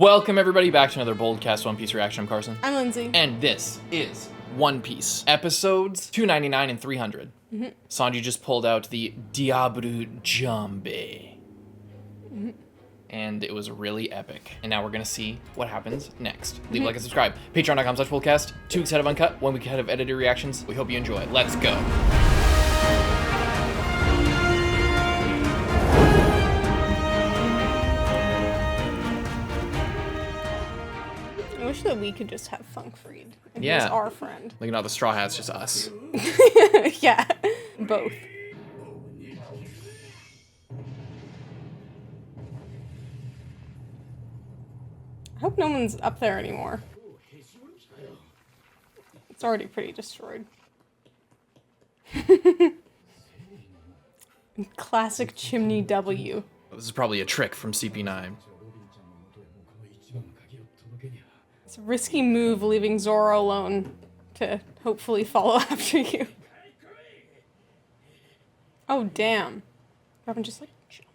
Welcome everybody back to another BOLDcast One Piece reaction. I'm Carson. I'm Lindsay. And this is One Piece. Episodes 299 and 300. Sanji just pulled out the diable jambe. And it was really epic. And now we're gonna see what happens next. Leave a like and subscribe. Patreon.com/BOLDcast. 2 weeks ahead of Uncut, 1 week ahead of edited reactions. We hope you enjoy. Let's go. I wish that we could just have Funk Freed. And Yeah. He's our friend. Like, not the Straw Hats, just us. Yeah, both. I hope no one's up there anymore. It's already pretty destroyed. Classic chimney W. This is probably a trick from CP9. It's a risky move leaving Zoro alone to hopefully follow after you. Oh, damn. Robin just like, jump.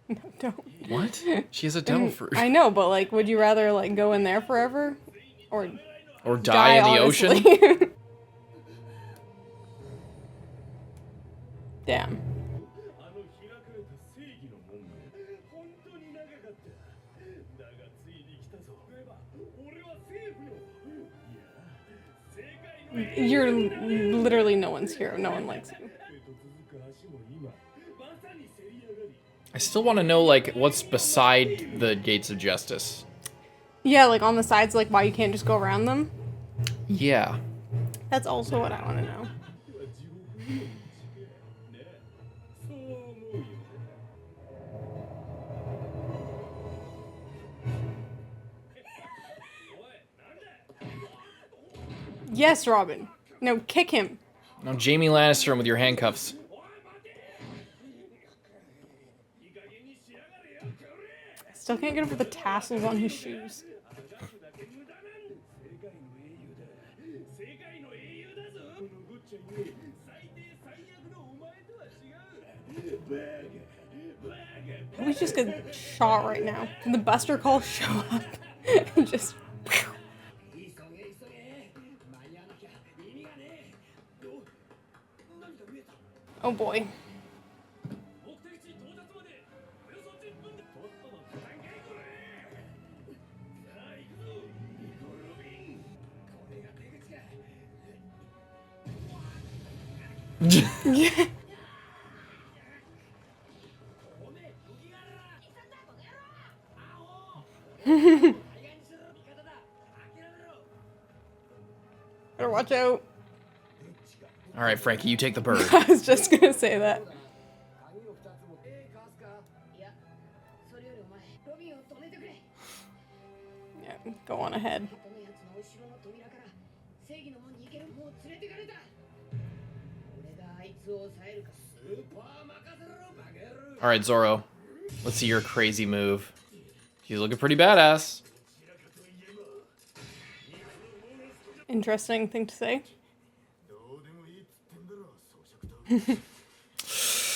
No, don't. What? She has a devil fruit. I know, but like, would you rather like go in there forever? Or die in the honestly? ocean? Damn. You're literally no one's hero. No one likes you. I still want to know, like, what's beside the Gates of Justice. Yeah, like on the sides, like why you can't just go around them. Yeah. That's also what I want to know. Yes, Robin. No, kick him. Now, Jamie Lannister with your handcuffs. Still can't get over the tassels on his shoes. We just get shot right now. Can the Buster Call show up? And just. Oh boy. Yeah. Better watch out. All right, Frankie, you take the bird. I was just gonna say that. Yeah, go on ahead. All right, Zoro. Let's see your crazy move. He's looking pretty badass. Interesting thing to say. Ooh,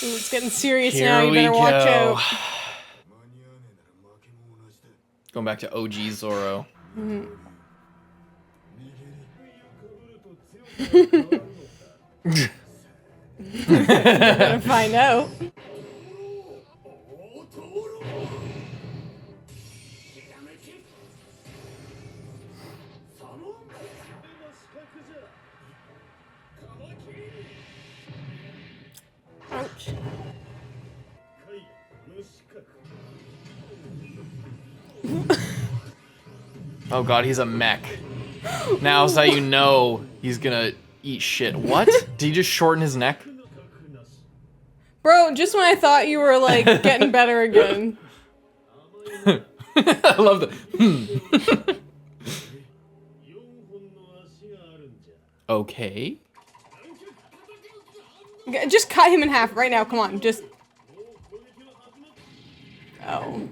it's getting serious now. You better watch out. Going back to OG Zoro. Gonna find out. Ouch. Oh god, he's a mech. Now's how you know he's gonna eat shit. What? Did he just shorten his neck? Bro, just when I thought you were like getting better again. I love the Okay. Just cut him in half right now. Come on, just. Oh.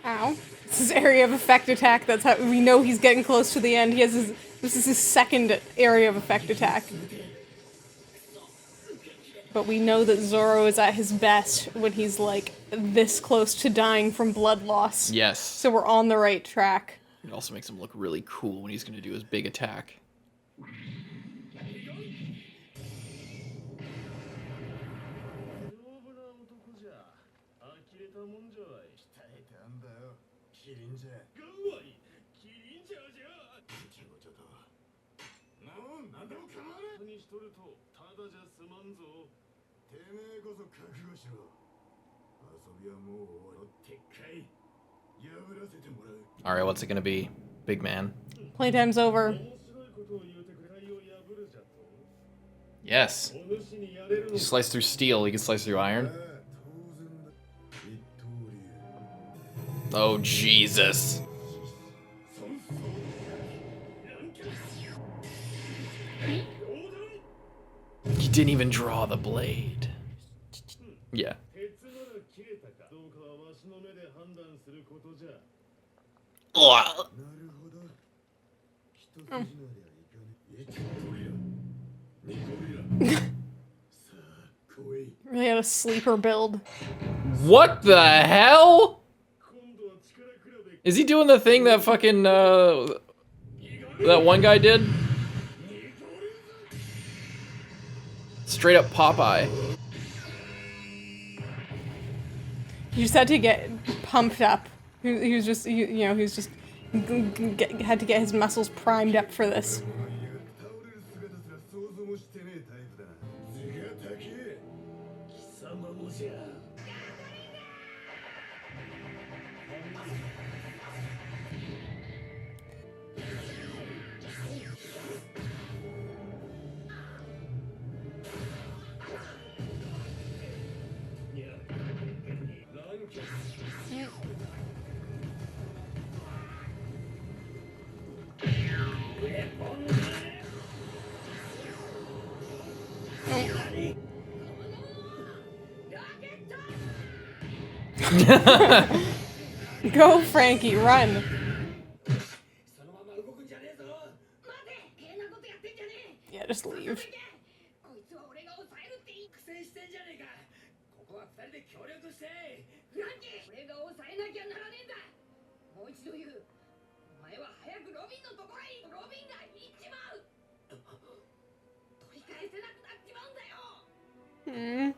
Ow. This is area of effect attack. That's how we know he's getting close to the end. He has his This is his second area of effect attack. But we know that Zoro is at his best when he's, like, this close to dying from blood loss. Yes. So we're on the right track. It also makes him look really cool when he's going to do his big attack. Alright, what's it gonna be? Big man. Playtime's over. Yes. You slice through steel, you can slice through iron. Oh, Jesus. He didn't even draw the blade. Yeah. Ugh. Really had a sleeper build. What the hell? Is he doing the thing that fucking, that one guy did? Straight up Popeye. You just had to get pumped up. He was just, you know, he was just, had to get his muscles primed up for this. Go, Franky, run. Yeah, just leave. Hmm.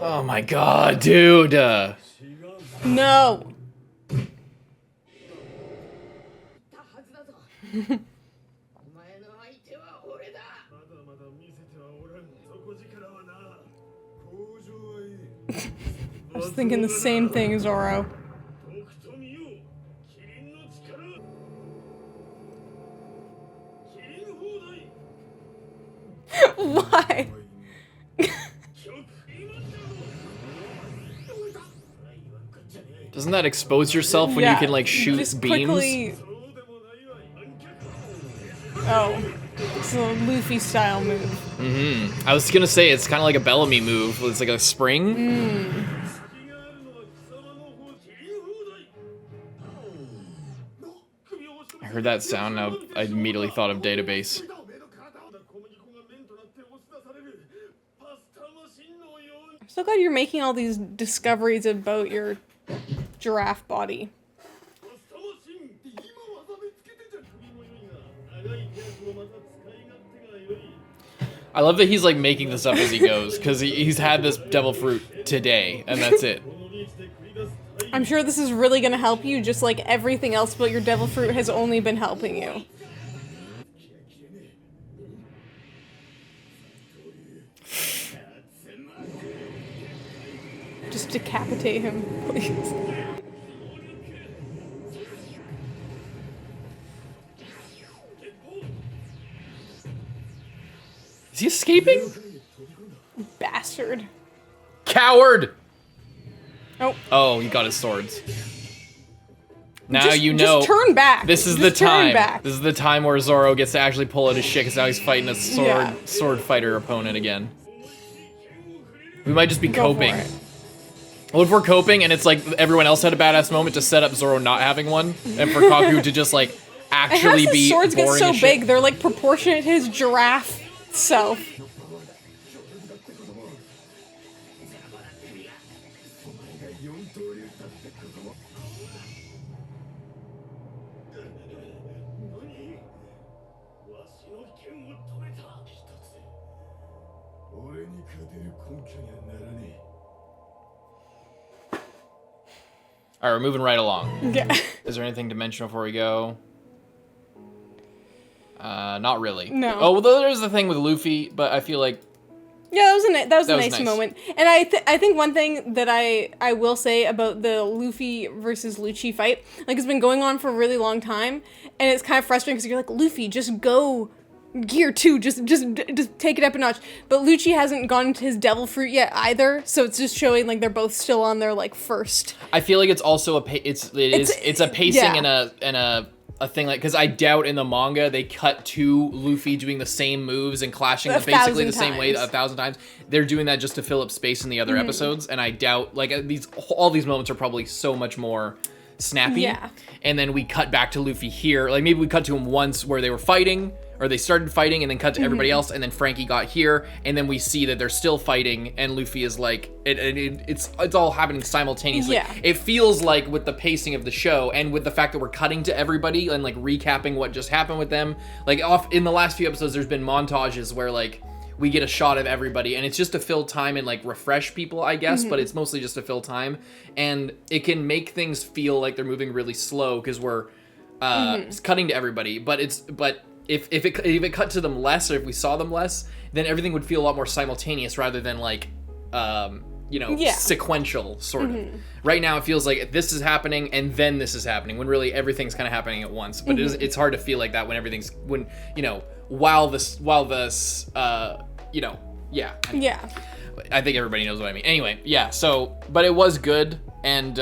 Oh my god, dude. No. I was thinking the same thing, Zoro. Why? Doesn't that expose yourself when you can, like, shoot just beams? Quickly... Oh. It's a Luffy style move. Mm-hmm. I was gonna say, it's kind of like a Bellamy move. It's like a spring. Mm. I heard that sound, now I immediately thought of Database. I'm so glad you're making all these discoveries about your giraffe body. I love that he's like making this up as he goes, because he's had this devil fruit today, and that's it. I'm sure this is really gonna help you, just like everything else about your devil fruit has only been helping you. Just decapitate him, please. escaping? Bastard. Coward! Oh. Oh, he got his swords. Now you know. Just turn back. This is Just the time. Turn back. This is the time where Zoro gets to actually pull out his shit, because now he's fighting a sword fighter opponent again. We might just be Go coping. for it. What if we're coping and it's like everyone else had a badass moment to set up Zoro not having one, and for Kaku to just like actually his be swords get boring so as shit? big, they're like proportionate to his giraffe self. All right, we're moving right along. Yeah. Is there anything to mention before we go? Not really. No. Oh, well, there's the thing with Luffy, but I feel like Yeah, that was a nice nice. moment. And I think one thing that I will say about the Luffy versus Lucci fight, like it's been going on for a really long time, and it's kind of frustrating because you're like, Luffy, just go gear 2, just take it up a notch. But Lucci hasn't gone into his devil fruit yet either, so it's just showing like they're both still on their like first. I feel like it's also it's a pacing yeah. and a thing, like, because I doubt in the manga they cut to Luffy doing the same moves and clashing basically the same way 1,000 times. They're doing that just to fill up space in the other episodes, and I doubt, like, all these moments are probably so much more snappy. Yeah. And then we cut back to Luffy here, like maybe we cut to him once where they were fighting, or they started fighting and then cut to everybody else, and then Franky got here, and then we see that they're still fighting, and Luffy is like, it's all happening simultaneously. Yeah. It feels like with the pacing of the show, and with the fact that we're cutting to everybody and like recapping what just happened with them, like in the last few episodes, there's been montages where like we get a shot of everybody, and it's just to fill time and like refresh people, I guess, but it's mostly just to fill time, and it can make things feel like they're moving really slow because we're cutting to everybody, but if it cut to them less, or if we saw them less, then everything would feel a lot more simultaneous rather than like sequential sort of. Right now it feels like this is happening and then this is happening, when really everything's kind of happening at once. But it's hard to feel like that when everything's while this Yeah. I think everybody knows what I mean. Anyway, yeah. So, but it was good, and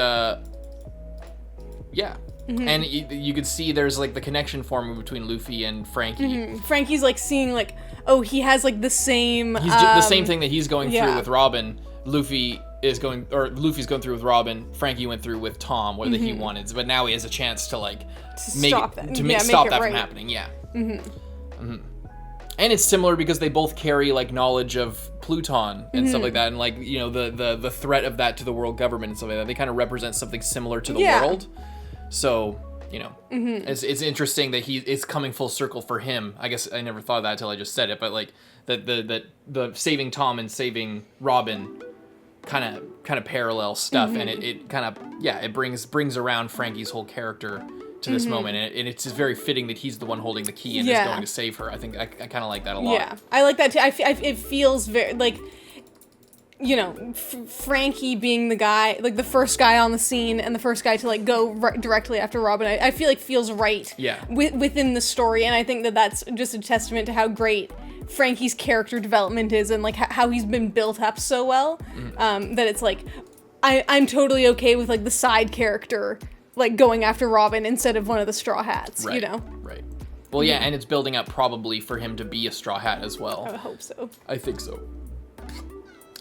yeah. And you could see there's like the connection forming between Luffy and Franky. Franky's like seeing like, oh, he has like the same. The same thing that he's going through with Robin. Luffy's going through with Robin. Franky went through with Tom, whether he wanted, but now he has a chance to like stop that from happening. Yeah. And it's similar because they both carry like knowledge of Pluton and stuff like that, and like the threat of that to the world government and stuff like that. They kind of represent something similar to the world. So, it's interesting that it's coming full circle for him. I guess I never thought of that until I just said it, but like the saving Tom and saving Robin kind of parallel stuff, and it kind of it brings around Franky's whole character to this moment, and it's just very fitting that he's the one holding the key and is going to save her. I think I kind of like that a lot. Yeah, I like that too. It feels very like, Franky being the guy, like the first guy on the scene and the first guy to like go directly after Robin. I feel like feels right. Yeah. Within the story, and I think that's just a testament to how great Franky's character development is, and like how he's been built up so well. That it's like I'm totally okay with like the side character like going after Robin instead of one of the Straw Hats. Right. Right. Well, yeah, and it's building up probably for him to be a Straw Hat as well. I hope so. I think so.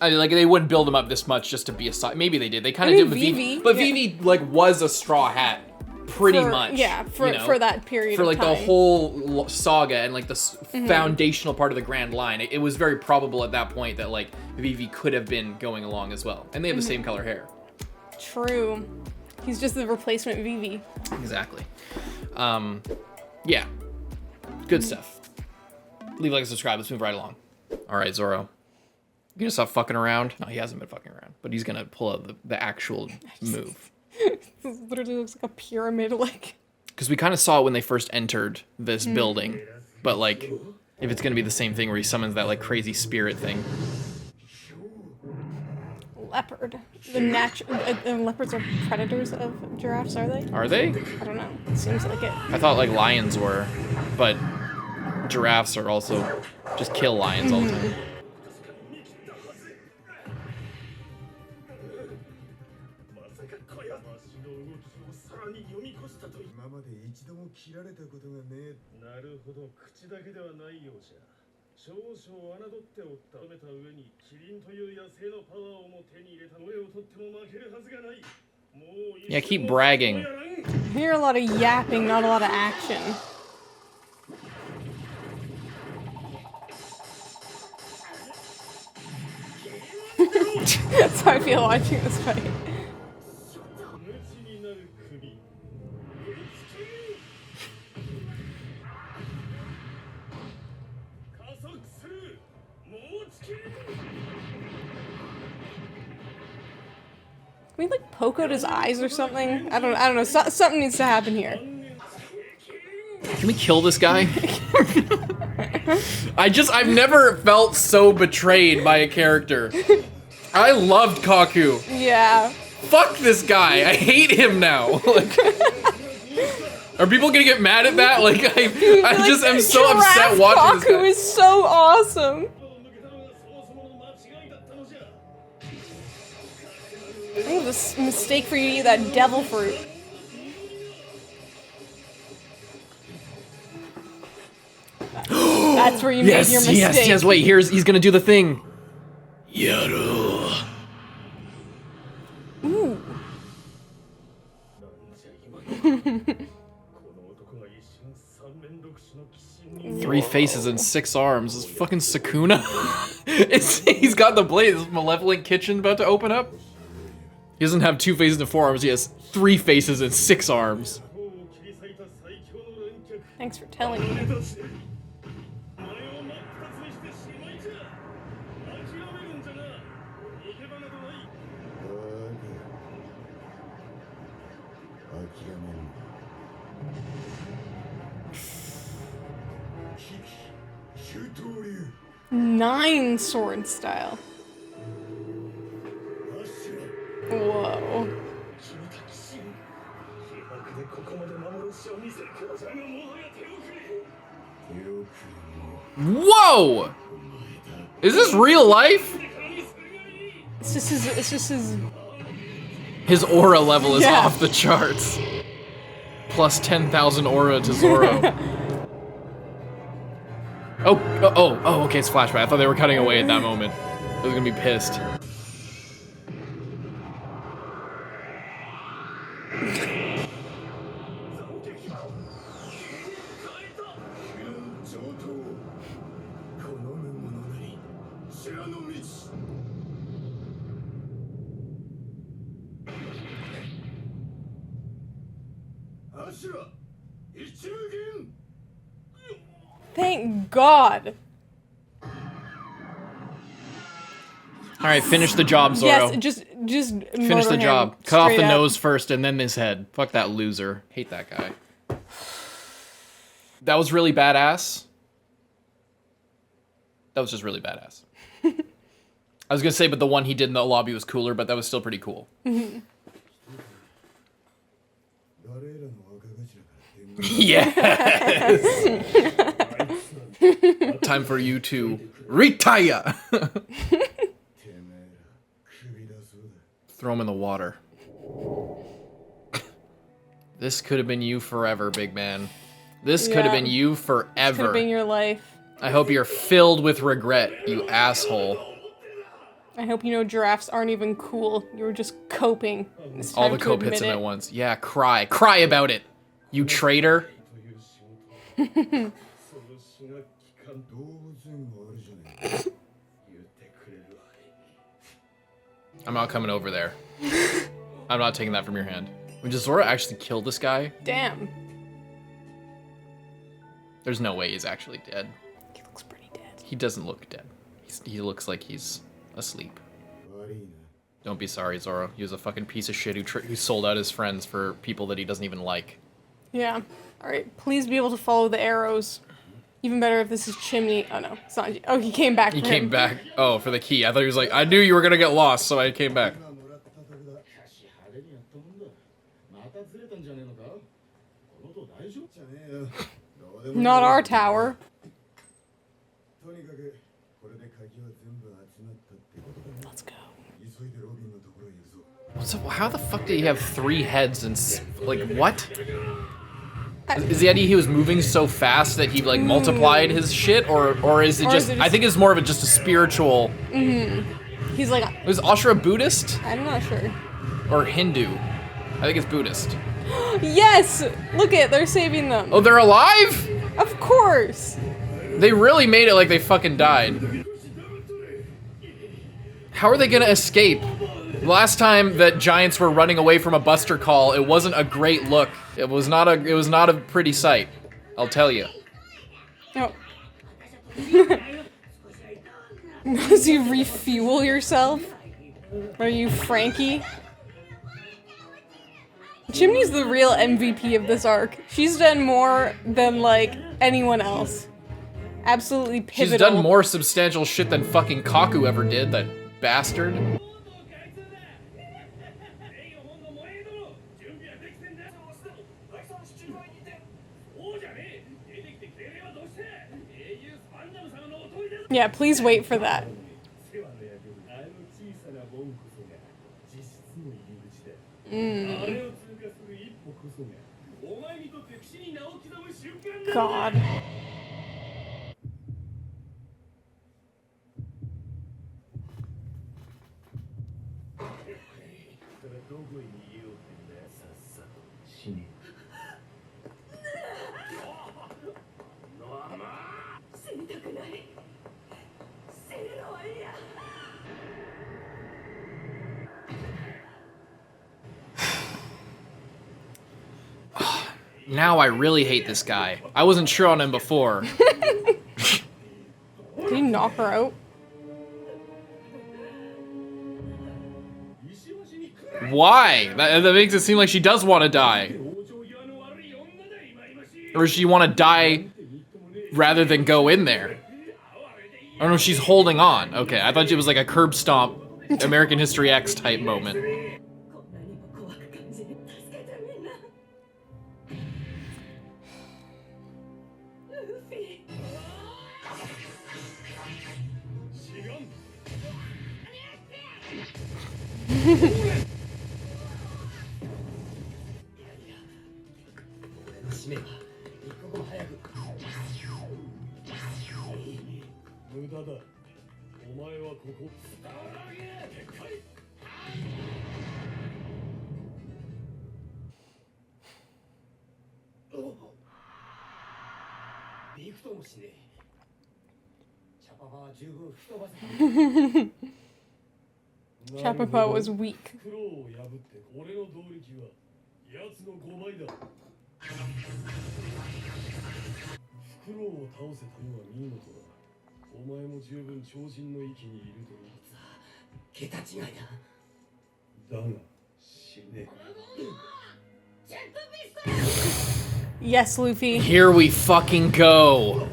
I mean, like, they wouldn't build him up this much just to be a side. Maybe they did. They kind of did with Vivi. But Vivi, like, was a Straw Hat pretty much. Yeah, for that period for, like, of time. the whole saga and, like, the foundational part of the Grand Line. It was very probable at that point that, like, Vivi could have been going along as well. And they have the same color hair. True. He's just the replacement Vivi. Exactly. Yeah. Good stuff. Leave a like and subscribe. Let's move right along. All right, Zoro. You gonna stop fucking around? No, he hasn't been fucking around, but he's gonna pull out the actual move. This literally looks like a pyramid, like. Because we kind of saw it when they first entered this building, but like, if it's gonna be the same thing where he summons that like crazy spirit thing. Leopard. Leopards are predators of giraffes, are they? Are they? I don't know. It seems like it. I thought like lions were, but giraffes are also just kill lions all the time. Yeah, keep bragging. I hear a lot of yapping, not a lot of action. That's how I feel watching this fight. Can we like poke out his eyes or something? I don't know. Something needs to happen here. Can we kill this guy? I've never felt so betrayed by a character. I loved Kaku. Yeah. Fuck this guy. I hate him now. Like, are people gonna get mad at that? Like, I just am so upset watching this guy. Kaku is so awesome. I think it was a mistake for you to eat that devil fruit. That's where you made your mistake. Yes, wait, he's gonna do the thing. Yaro. Ooh. 3 faces and 6 arms. It's fucking Sukuna. He's got the blade. This malevolent kitchen about to open up. He doesn't have 2 faces and 4 arms. He has 3 faces and 6 arms. Thanks for telling me. Nine sword style. Whoa. Whoa! Is this real life? It's just his... His aura level is off the charts. Plus 10,000 aura to Zoro. Oh, okay, it's flashback. I thought they were cutting away at that moment. I was gonna be pissed. Thank God. Alright, finish the job, Zoro. Yes, just finish the job. Cut off the up. nose first and then his head. Fuck that loser. Hate that guy. That was really badass. That was just really badass. I was gonna say, but the one he did in the lobby was cooler, but that was still pretty cool. Yes! Time for you to retire! Throw him in the water. This could have been you forever, big man. This could have been you forever. This could have been your life. I hope you're filled with regret, you asshole. I hope you know giraffes aren't even cool. You were just coping. All the cope hits him at once. Yeah, cry. Cry about it, you traitor. I'm not coming over there. I'm not taking that from your hand. Does Zoro actually kill this guy? Damn. There's no way he's actually dead. He looks pretty dead. He doesn't look dead. He looks like he's asleep. Don't be sorry, Zoro. He was a fucking piece of shit who sold out his friends for people that he doesn't even like. Yeah. Alright, please be able to follow the arrows. Even better if this is Chimney. Oh no, Sanji. Oh, he came back. He came back. Oh, for the key. I thought he was like, I knew you were gonna get lost, so I came back. Not our tower. Let's go. So how the fuck did he have 3 heads and like what? Is the idea he was moving so fast that he like multiplied his shit, or is it just? I think it's more of just a spiritual. He's like. Was ASURA Buddhist? I'm not sure. Or Hindu? I think it's Buddhist. Yes! Look it, they're saving them. Oh, they're alive? Of course. They really made it like they fucking died. How are they gonna escape? Last time that giants were running away from a Buster Call, it wasn't a great look. It was not a pretty sight. I'll tell you. Oh. Does you refuel yourself? Are you Franky? Chimney's the real MVP of this arc. She's done more than like anyone else. Absolutely pivotal. She's done more substantial shit than fucking Kaku ever did, that bastard. Yeah, please wait for that. God. Now I really hate this guy. I wasn't sure on him before. Did he knock her out? Why? That makes it seem like she does want to die. Or does she want to die rather than go in there? I don't know, she's holding on. Okay, I thought it was like a curb stomp American History X type moment. Chapapa was weak. Yes, Luffy. Here we fucking go.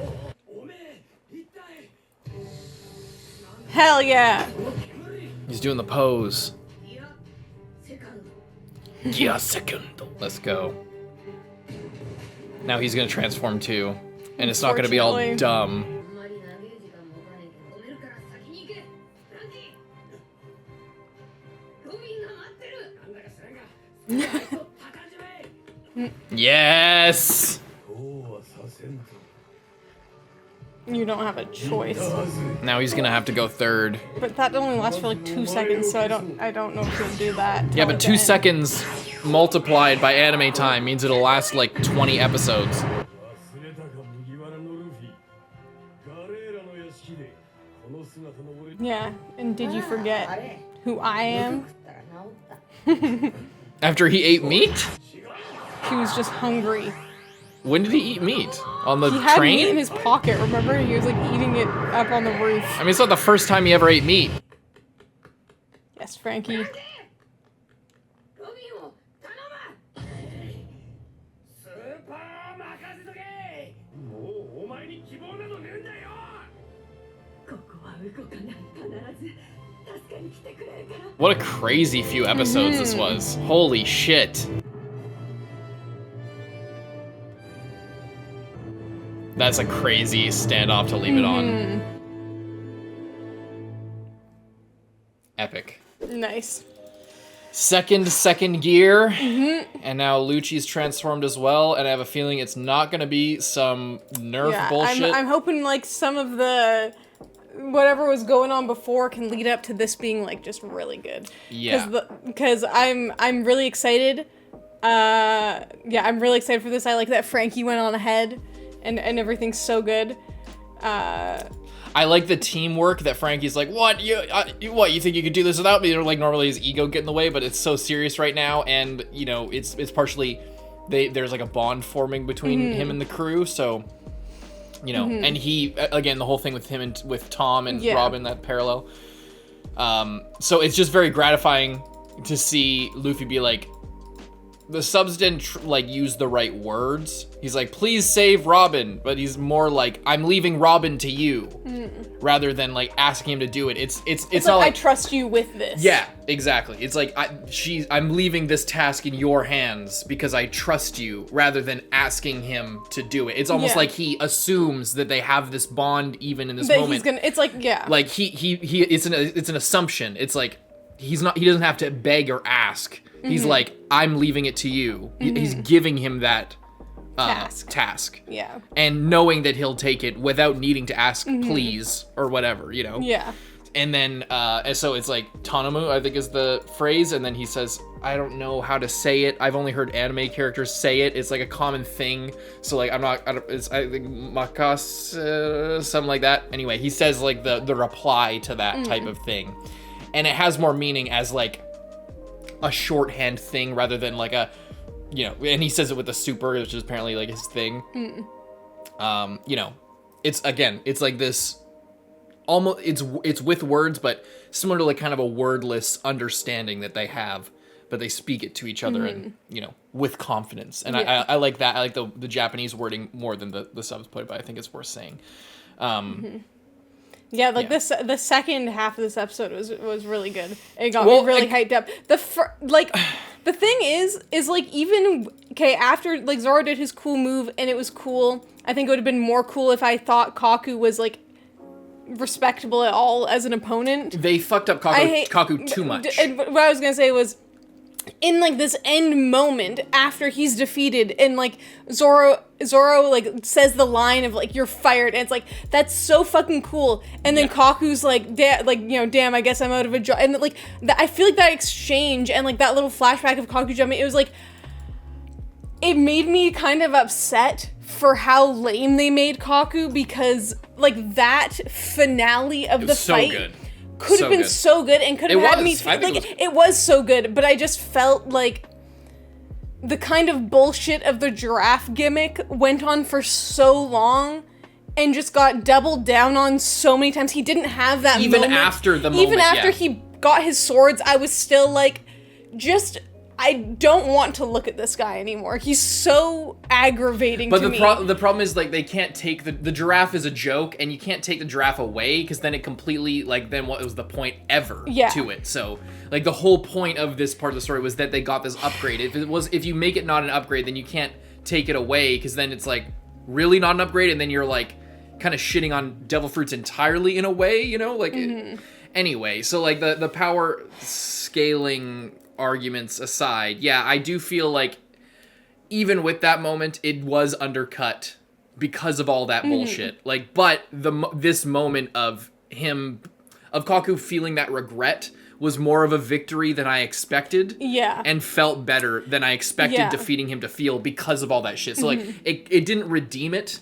Hell yeah. He's doing the pose. Yeah, secondo. Let's go. Now he's gonna transform too. And it's not gonna be all dumb. Yes! You don't have a choice. Now he's gonna have to go third. But that only lasts for like 2 seconds, so I don't know if he'll do that. Yeah, but 2 seconds multiplied by anime time means it'll last like 20 episodes. Yeah, and did you forget who I am? After he ate meat? He was just hungry. When did he eat meat? On the train? He had train? meat in his pocket, remember? He was like eating it up on the roof. I mean, it's not the first time he ever ate meat. Yes, Franky. What a crazy few episodes this was. Holy shit. That's a crazy standoff to leave it on. Epic. Nice. Second gear, and now Lucci's transformed as well, and I have a feeling it's not going to be some nerf bullshit. I'm hoping, like, some of the whatever was going on before can lead up to this being, like, just really good. Yeah. Because I'm really excited. I'm really excited for this. I like that Franky went on ahead, and everything's so good. I like the teamwork that Franky's like, what, you think you could do this without me? Or like normally his ego get in the way, but it's so serious right now, and you know it's partially there's like a bond forming between him and the crew, so you know, and he again the whole thing with him and with Tom and Robin, that parallel. So it's just very gratifying to see Luffy be like, the subs didn't like use the right words. He's like, please save Robin, but he's more like, I'm leaving Robin to you, rather than like asking him to do it. It's not like I trust you with this. Yeah, exactly. It's like I'm leaving this task in your hands because I trust you, rather than asking him to do it. It's almost like he assumes that they have this bond even in this moment. It's like like it's an assumption. It's like he doesn't have to beg or ask. He's like, I'm leaving it to you. He's giving him that task. Yeah. And knowing that he'll take it without needing to ask please or whatever, you know? Yeah. And then, so it's like, Tanamu, I think is the phrase, and then he says, I don't know how to say it. I've only heard anime characters say it. It's like a common thing. So like, I think makas, something like that. Anyway, he says like the reply to that type of thing. And it has more meaning as like a shorthand thing rather than like a, you know, and he says it with the super, which is apparently like his thing. You know, it's like this almost, it's with words, but similar to like kind of a wordless understanding that they have, but they speak it to each other and, you know, with confidence. And I like that. I like the Japanese wording more than the subs put it, but I think it's worth saying. Yeah, like the second half of this episode was really good. It got me really hyped up. The thing is like, even after like Zoro did his cool move and it was cool, I think it would have been more cool if I thought Kaku was like respectable at all as an opponent. They fucked up Kaku too much. And what I was gonna say was, in like this end moment after he's defeated and like Zoro like says the line of like, you're fired, and it's like, that's so fucking cool, and then Kaku's like, damn, I guess I'm out of a job, and like I feel like that exchange and like that little flashback of Kaku jumping, it was like, it made me kind of upset for how lame they made Kaku, because like that finale of the fight so good. Could have been so good and could have had me like, it was so good, but I just felt like the kind of bullshit of the giraffe gimmick went on for so long and just got doubled down on so many times. He didn't have that even moment. Even after he got his swords, I was still like, I don't want to look at this guy anymore. He's so aggravating to me. But the problem is, like, they can't take the giraffe is a joke, and you can't take the giraffe away, because then it completely, like, then what was the point ever to it? So, like, the whole point of this part of the story was that they got this upgrade. If you make it not an upgrade, then you can't take it away, because then it's, like, really not an upgrade, and then you're, like, kind of shitting on devil fruits entirely in a way, you know? Like, anyway, so, like, the power scaling arguments aside, I do feel like even with that moment, it was undercut because of all that bullshit. Like, but this moment of Kaku feeling that regret was more of a victory than I expected. Yeah. And felt better than I expected defeating him to feel because of all that shit. So like, it didn't redeem it,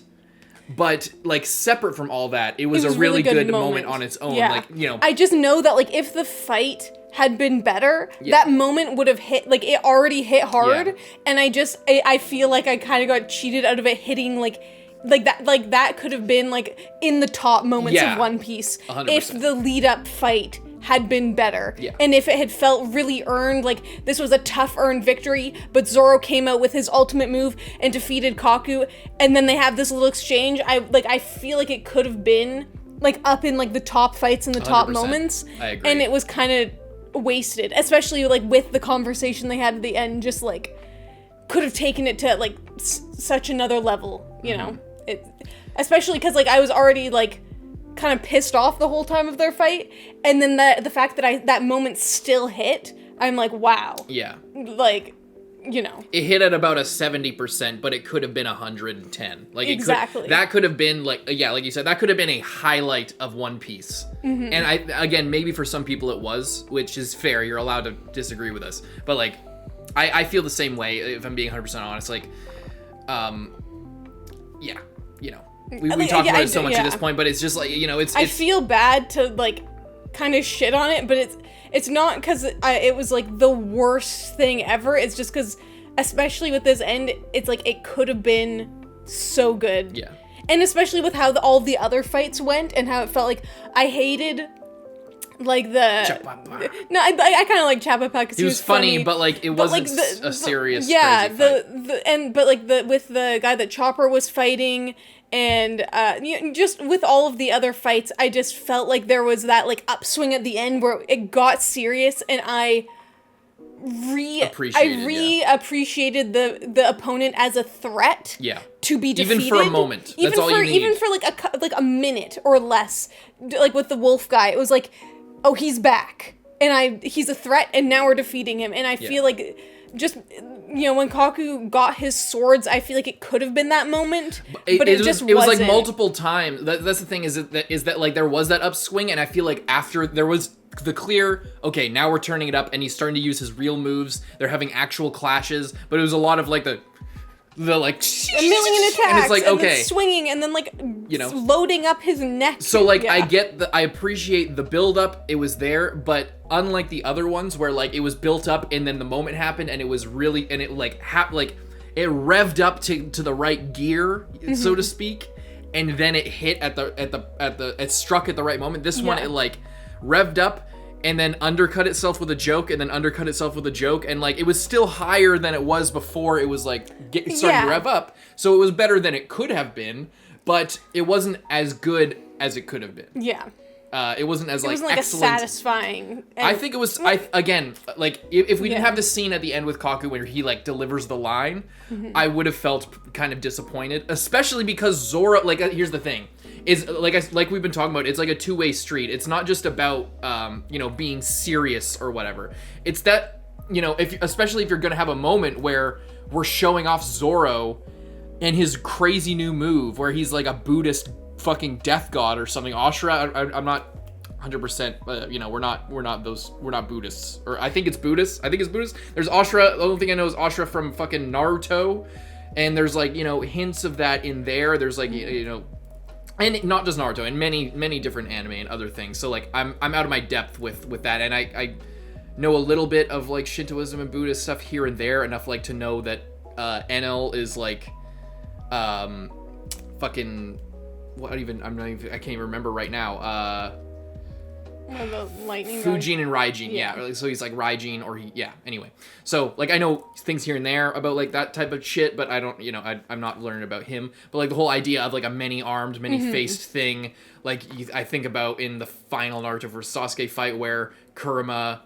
but like separate from all that, it was a really good moment on its own. Like, you know, I just know that like if the fight had been better, that moment would have hit, like, it already hit hard, and I feel like I kind of got cheated out of it hitting, like that could have been, like, in the top moments of One Piece, 100%. If the lead-up fight had been better, and if it had felt really earned, like, this was a tough earned victory, but Zoro came out with his ultimate move and defeated Kaku, and then they have this little exchange, I feel like it could have been, like, up in, like, the top fights and the top moments, I agree. And it was kind of wasted, especially like with the conversation they had at the end, just like could have taken it to like such another level, you know, it, especially because like I was already like kind of pissed off the whole time of their fight, and then the fact that that moment still hit, I'm like, wow. Yeah. Like, you know. It hit at about a 70%, but it could have been 110. Like, exactly. That could have been, like, yeah, like you said, that could have been a highlight of One Piece. Mm-hmm. And again, maybe for some people it was, which is fair. You're allowed to disagree with us. But, like, I feel the same way, if I'm being 100% honest. Like, yeah, you know. We talked about it so much at this point, but it's just, like, you know, it's... I feel bad to, like, kind of shit on it, but it's not because it was like the worst thing ever. It's just because, especially with this end, it's like it could have been so good. Yeah. And especially with how all the other fights went and how it felt like I hated like the no, I kind of like Chapapa because he was funny, but like it wasn't like a serious crazy fight. But like with the guy that Chopper was fighting. And just with all of the other fights, I just felt like there was that like upswing at the end where it got serious, and I appreciated the opponent as a threat. Yeah. To be defeated. Even for a moment. That's all you need. Even for like a minute or less, like with the wolf guy, it was like, oh, he's back, and he's a threat, and now we're defeating him, and I feel like. Just, you know, when Kaku got his swords, I feel like it could have been that moment, but it just wasn't. It was like multiple times. That's the thing is that like there was that upswing, and I feel like after there was the clear, okay, now we're turning it up, and he's starting to use his real moves. They're having actual clashes, but it was a lot of like the like a million attacks, and it's like, okay, and then swinging, and then like, you know, loading up his neck. So like, I appreciate the build up. It was there, but unlike the other ones where like it was built up and then the moment happened and it was really, and it like it revved up to the right gear, so to speak, and then it hit it struck at the right moment. This one, it like revved up and then undercut itself with a joke, and then undercut itself with a joke, and like it was still higher than it was before it was like starting to rev up. So it was better than it could have been, but it wasn't as good as it could have been. Yeah. It wasn't as like excellent. A satisfying. I think it was. Again, like if we didn't have the scene at the end with Kaku where he like delivers the line, I would have felt kind of disappointed, especially because Zoro. Like, here's the thing. Is like we've been talking about, it's like a two-way street. It's not just about you know, being serious or whatever. It's that, you know, especially if you're gonna have a moment where we're showing off Zoro and his crazy new move where he's like a Buddhist fucking death god or something. ASURA, I'm not 100%, you know, we're not Buddhists, or I think it's Buddhist. There's ASURA. The only thing I know is ASURA from fucking Naruto, and there's like, you know, hints of that in there. There's like, you know. And not just Naruto, and many different anime and other things. So like I'm out of my depth with that, and I know a little bit of like Shintoism and Buddhist stuff here and there, enough like to know that Enel is like fucking I can't even remember right now. The lightning Fujin and Raijin, yeah. So he's like Raijin, or anyway. So like I know things here and there about like that type of shit, but I don't, you know, I'm not learning about him. But like the whole idea of like a many-armed, many-faced thing, like I think about in the final Naruto vs Sasuke fight where Kurama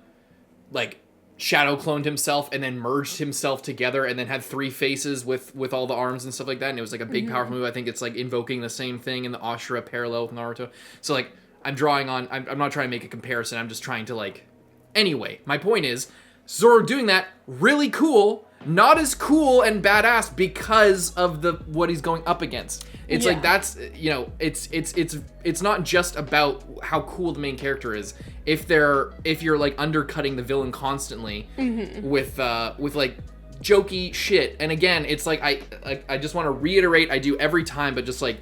like shadow cloned himself and then merged himself together and then had three faces with all the arms and stuff like that, and it was like a big powerful move. I think it's like invoking the same thing in the ASURA parallel with Naruto. So like I'm not trying to make a comparison. I'm just trying to like... Anyway, my point is, Zoro doing that, really cool. Not as cool and badass because of what he's going up against. It's like, that's, you know, it's not just about how cool the main character is. If you're like undercutting the villain constantly with like jokey shit. And again, it's like, I just want to reiterate, I do every time, but just like,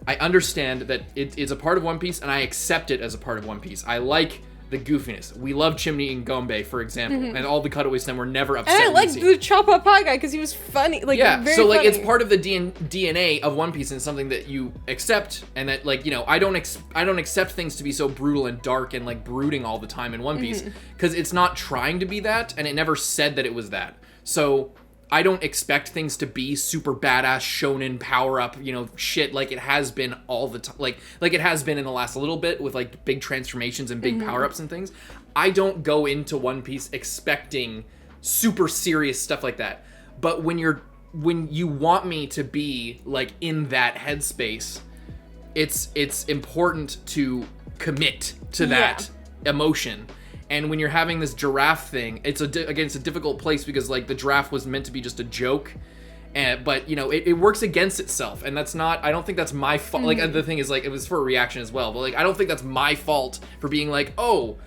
I understand that it's a part of One Piece, and I accept it as a part of One Piece. I like the goofiness. We love Chimney and Gombe, for example, and all the cutaways then were never upset. And I like the Choppa Pie guy because he was funny. Like, very so like funny. it's part of the DNA of One Piece and something that you accept, and that like, you know, I don't accept things to be so brutal and dark and like brooding all the time in One Piece because it's not trying to be that, and it never said that it was that. So I don't expect things to be super badass shonen power up, you know, shit like it has been all the time, like it has been in the last little bit with like big transformations and big power ups and things. I don't go into One Piece expecting super serious stuff like that. But when you want me to be like in that headspace, it's important to commit to that emotion. And when you're having this giraffe thing, it's a difficult place because like the giraffe was meant to be just a joke. But you know, it works against itself, and that's not. I don't think that's my fault. Like the thing is, like it was for a reaction as well, but like I don't think that's my fault for being like, oh,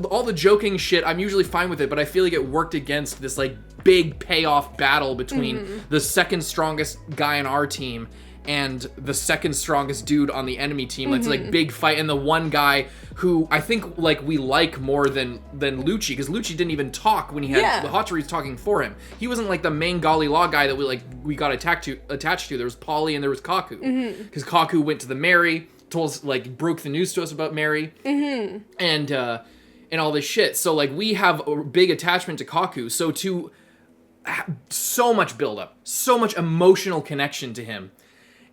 all the joking shit. I'm usually fine with it, but I feel like it worked against this like big payoff battle between the second strongest guy on our team and the second strongest dude on the enemy team. It's like big fight, and the one guy who I think like we like more than Lucci, because Lucci didn't even talk when he had the Hachiris talking for him. He wasn't like the main Gali Law guy that we got attached to. There was Polly and there was Kaku, because Kaku went to the Mary, told us, like broke the news to us about Mary, and all this shit. So like we have a big attachment to Kaku. So so much buildup, so much emotional connection to him.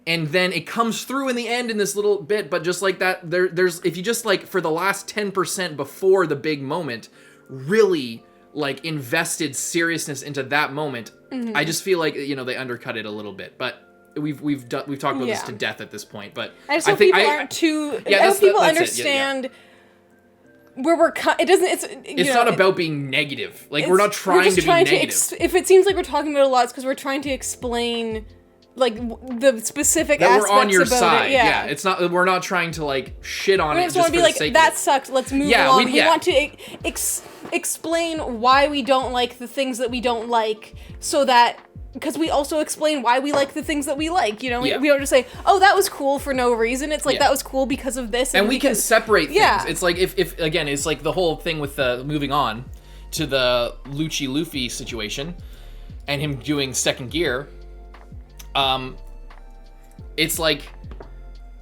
And then it comes through in the end in this little bit, but just like that, there's if you just like for the last 10% before the big moment, really like invested seriousness into that moment, I just feel like, you know, they undercut it a little bit. But we've talked about this to death at this point. But I just hope people aren't too. I hope people understand. Where we're it's not about being negative. Like we're not trying to be negative. If it seems like we're talking about it a lot, it's because we're trying to explain like the specific that aspects we're on your about side. It. Yeah. It's not. We're not trying to like shit on it. We just want to be like, that sucks. Let's move along. We want to explain why we don't like the things that we don't like, so that because we also explain why we like the things that we like. You know, we don't just say, "Oh, that was cool" for no reason. It's like that was cool because of this, and we can separate things. Yeah. It's like if again, it's like the whole thing with the moving on to the Lucci Luffy situation and him doing second gear. It's like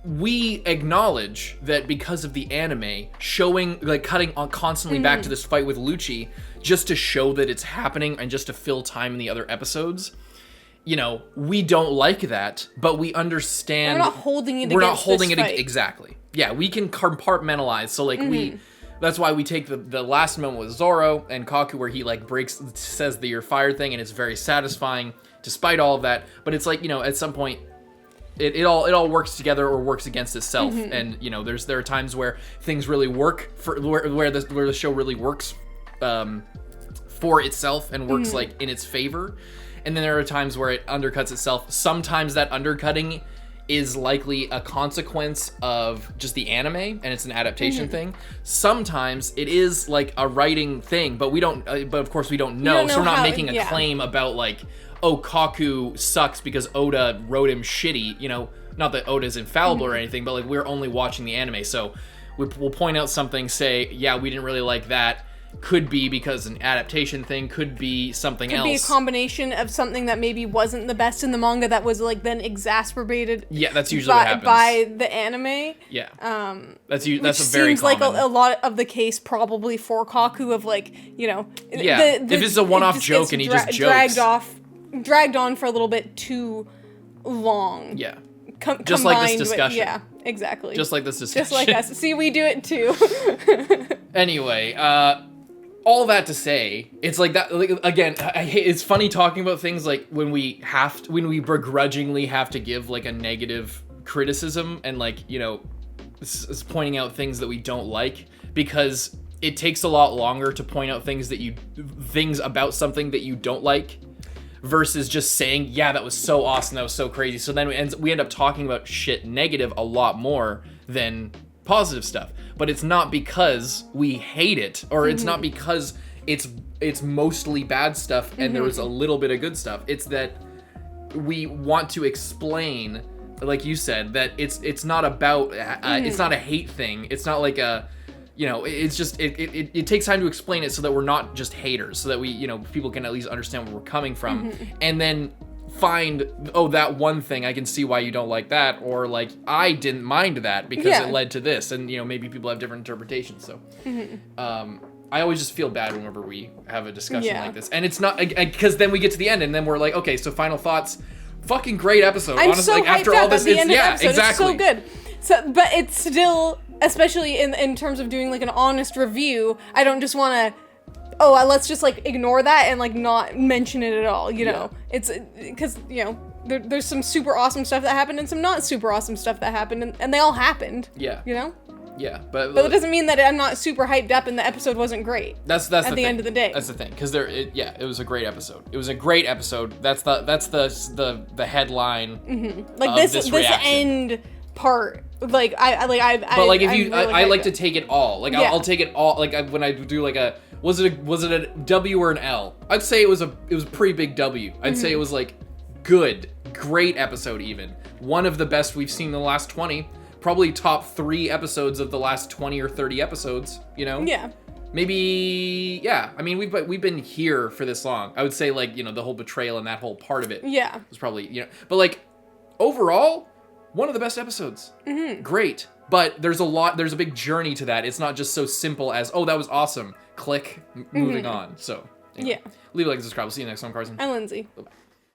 we acknowledge that because of the anime showing, like cutting on constantly back to this fight with Lucci just to show that it's happening and just to fill time in the other episodes. You know, we don't like that, but we understand. We're not holding it exactly. Yeah, we can compartmentalize. So like that's why we take the last moment with Zoro and Kaku where he like says the "you're fired" thing, and it's very satisfying despite all of that. But it's like, you know, at some point it all works together or works against itself. And you know, there are times where things really work for where the show really works for itself and works like in its favor. And then there are times where it undercuts itself. Sometimes that undercutting is likely a consequence of just the anime and it's an adaptation thing. Sometimes it is like a writing thing, but we don't but of course we don't know, so we're not making a claim about like, oh, Kaku sucks because Oda wrote him shitty. You know, not that Oda's infallible or anything, but like we're only watching the anime, so we'll point out something, say, yeah, we didn't really like that. Could be because an adaptation thing, could be something else. Could be a combination of something that maybe wasn't the best in the manga that was like then exacerbated. Yeah, that's usually what happens. By the anime. Yeah. That's a very seems common. Like a lot of the case probably for Kaku of like, you know. Yeah. If it's a one-off joke and he just jokes. Dragged on for a little bit too long. Yeah. Just like this discussion. Yeah, exactly. Just like this discussion. Just like us. See, we do it too. Anyway, all that to say, it's like that. Like, again, it's funny talking about things like when we begrudgingly have to give like a negative criticism and like, you know, pointing out things that we don't like, because it takes a lot longer to point out things about something that you don't like versus just saying, yeah, that was so awesome, that was so crazy. So then we end up talking about shit negative a lot more than positive stuff. But it's not because we hate it, or it's not because it's mostly bad stuff and there was a little bit of good stuff. It's that we want to explain, like you said, that it's not about it's not a hate thing. It's not like a, you know, it's just it takes time to explain it so that we're not just haters, so that we, you know, people can at least understand where we're coming from, and then find, oh, that one thing, I can see why you don't like that, or like, I didn't mind that because it led to this, and you know, maybe people have different interpretations. So I always just feel bad whenever we have a discussion like this, and it's not because then we get to the end and then we're like, okay, so final thoughts. Fucking great episode. I'm honestly, so like, after all this, exactly. It's so good. So, but it's still, especially in terms of doing like an honest review, I don't just want to, let's just like ignore that and like not mention it at all, you know. It's because, you know, there's some super awesome stuff that happened and some not super awesome stuff that happened, and they all happened. Yeah. You know? Yeah, but it doesn't mean that I'm not super hyped up and the episode wasn't great. That's at the end of the day. That's the thing, because it was a great episode. It was a great episode. That's the headline. Mm-hmm. Like this end part. Like I like to take it all. Like I'll take it all. Like when I do like a was it a W or an L? I'd say it was a pretty big W. I'd say it was like great episode even. One of the best we've seen in the last 20. Probably top 3 episodes of the last 20 or 30 episodes, you know? Yeah. Maybe, yeah. I mean, we've been here for this long. I would say, like, the whole betrayal and that whole part of it. Yeah. Was probably, but like, overall, one of the best episodes. Mm-hmm. Great. But there's a big journey to that. It's not just so simple as, oh, that was awesome. Click, moving on. So, anyway, leave a like and subscribe. We'll see you next time, Carson. And Lindsay. Bye-bye.